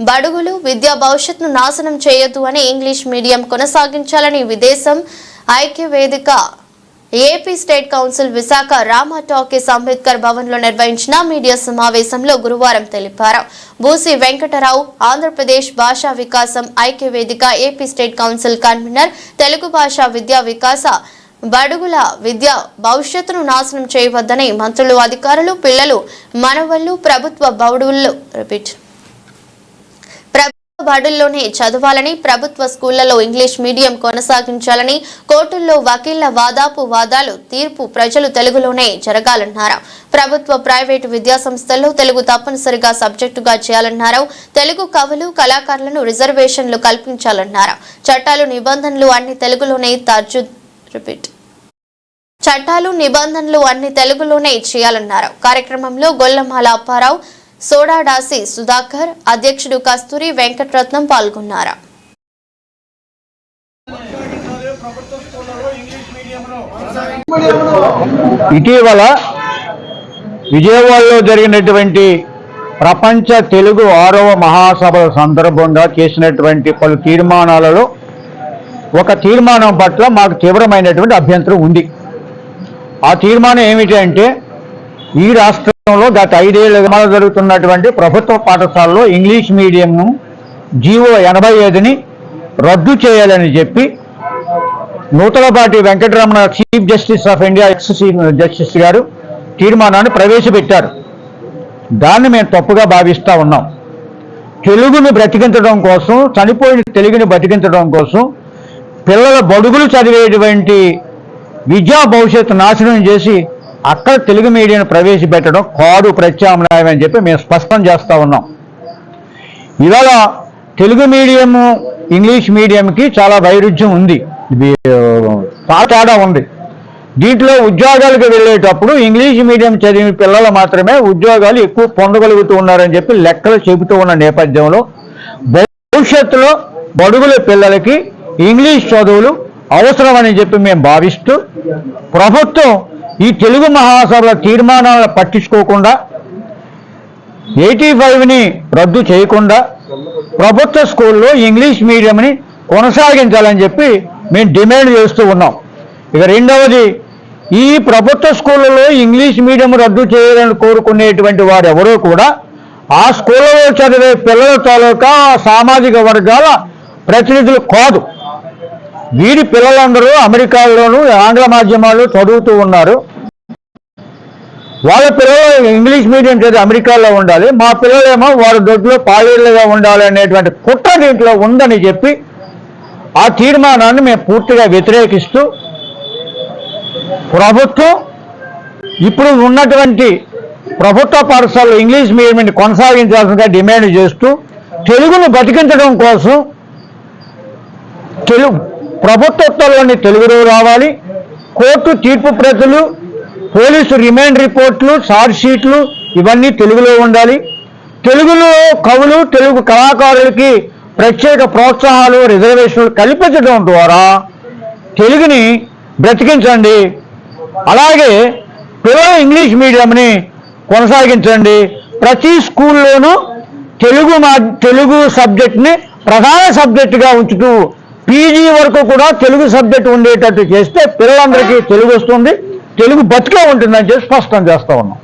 బడుగులు విద్యా భవిష్యత్తును నాశనం చేయొద్దు అని ఇంగ్లీష్ మీడియం కొనసాగించాలని విదేశం ఐక్య వేదిక AP state council Visakha Rama talkies Ambedkar Bhavan లో నిర్వహించిన మీడియా సమావేశంలో గురువారం తెలిపారు. బూసి వెంకటరావు ఆంధ్రప్రదేశ్ భాషా వికాసం ఐక్య వేదిక AP state council convener Telugu భాషా విద్యా వికాస బడుగుల విద్యా భవిష్యత్తును నాశనం చేయవద్దని మంత్రులు అధికారులు పిల్లలు మనవళ్లు ప్రభుత్వ బడుల్లోనే చదవాలని ప్రభుత్వ స్కూళ్లలో ఇంగ్లీష్ మీడియం కొనసాగించాలని కోర్టుల్లో వకీళ్ల వాదాలు తీర్పు ప్రజలు తెలుగులోనే జరగాలన్నారు. ప్రభుత్వ ప్రైవేటు విద్యా సంస్థల్లో తెలుగు తప్పనిసరిగా సబ్జెక్టుగా చేయాలన్నారు. తెలుగు కవులు కళాకారులను రిజర్వేషన్లు కల్పించాలన్నారు. చట్టాలు నిబంధనలు అన్ని తెలుగులోనే చేయాలన్నారు. కార్యక్రమంలో గొల్లమాల అప్పారావు, సోడాడాసి సుధాకర్, అధ్యక్షుడు కస్తూరి వెంకటరత్నం పాల్గొన్నారు. ఇటీవల విజయవాడలో జరిగినటువంటి ప్రపంచ తెలుగు 6వ మహాసభల సందర్భంగా చేసినటువంటి పలు తీర్మానాలలో ఒక తీర్మానం పట్ల మాకు తీవ్రమైనటువంటి అభ్యంతరం ఉంది. ఆ తీర్మానం ఏమిటి అంటే, ఈ రాష్ట్రంలో గత 5 ఏళ్లుగా జరుగుతున్నటువంటి ప్రభుత్వ పాఠశాలలో ఇంగ్లీష్ మీడియం జీవో 85ని రద్దు చేయాలని చెప్పి Nuthalapati Venkataramana chief justice of India X justice గారు తీర్మానాన్ని ప్రవేశపెట్టారు. దాన్ని మేము తప్పుగా భావిస్తూ ఉన్నాం. తెలుగుని బ్రతికించడం కోసం, చనిపోయిన తెలుగుని బ్రతికించడం కోసం పిల్లల బడుగులు చదివేటువంటి విద్యా భవిష్యత్తు నాశనం చేసి అక్కడ తెలుగు మీడియం ప్రవేశపెట్టడం కాదు ప్రత్యామ్నాయం అని చెప్పి మేము స్పష్టం చేస్తూ ఉన్నాం. ఇవాళ తెలుగు మీడియము ఇంగ్లీష్ మీడియంకి చాలా వైరుధ్యం ఉంది, తేడా ఉంది. దీంట్లో ఉద్యోగాలకు వెళ్ళేటప్పుడు ఇంగ్లీష్ మీడియం చదివిన పిల్లలు మాత్రమే ఉద్యోగాలు ఎక్కువ పొందగలుగుతూ ఉన్నారని చెప్పి లెక్కలు చెబుతూ ఉన్న నేపథ్యంలో భవిష్యత్తులో బడుగుల పిల్లలకి ఇంగ్లీష్ చదువులు అవసరమని చెప్పి మేము భావిస్తూ ప్రభుత్వం ఈ తెలుగు మహాసభల తీర్మానాలను పట్టించుకోకుండా 85ని రద్దు చేయకుండా ప్రభుత్వ స్కూల్లో ఇంగ్లీష్ మీడియంని కొనసాగించాలని చెప్పి మేము డిమాండ్ చేస్తూ ఉన్నాం. ఇక రెండవది, ఈ ప్రభుత్వ స్కూళ్ళలో ఇంగ్లీష్ మీడియం రద్దు చేయాలని కోరుకునేటువంటి వారు ఎవరూ కూడా ఆ స్కూళ్ళలో చదివే పిల్లల తాలూకా సామాజిక వర్గాల ప్రతినిధులు కాదు. వీరి పిల్లలందరూ అమెరికాలోనూ ఆంగ్ల మాధ్యమాల్లో చదువుతూ ఉన్నారు. వాళ్ళ పిల్లలు ఇంగ్లీష్ మీడియం చదివి అమెరికాలో ఉండాలి, మా పిల్లలేమో వారి దొడ్లో పాలేరులుగా ఉండాలి అనేటువంటి కుట్ర దీంట్లో ఉందని చెప్పి ఆ తీర్మానాన్ని మేము పూర్తిగా వ్యతిరేకిస్తూ ప్రభుత్వం ఇప్పుడు ఉన్నటువంటి ప్రభుత్వ పాఠశాలలో ఇంగ్లీష్ మీడియంని కొనసాగించాల్సిందిగా డిమాండ్ చేస్తూ తెలుగును బతికించడం కోసం ప్రభుత్వంలోని తెలుగులో రావాలి. కోర్టు తీర్పు ప్రతులు, పోలీసు రిమాండ్ రిపోర్ట్లు, ఛార్జ్ షీట్లు ఇవన్నీ తెలుగులో ఉండాలి. తెలుగులో కవులు, తెలుగు కళాకారులకి ప్రత్యేక ప్రోత్సాహాలు, రిజర్వేషన్లు కల్పించడం ద్వారా తెలుగుని బ్రతికించండి. అలాగే పిల్లలు ఇంగ్లీష్ మీడియంని కొనసాగించండి. ప్రతి స్కూల్లోనూ తెలుగు సబ్జెక్ట్ని ప్రధాన సబ్జెక్టుగా ఉంచుతూ పీజీ వరకు కూడా తెలుగు సబ్జెక్ట్ ఉండేటట్టు చేస్తే పిల్లలందరికీ తెలుగు వస్తుంది, తెలుగు బతికే ఉంటుందని చెప్పి స్పష్టం చేస్తూ ఉన్నాం.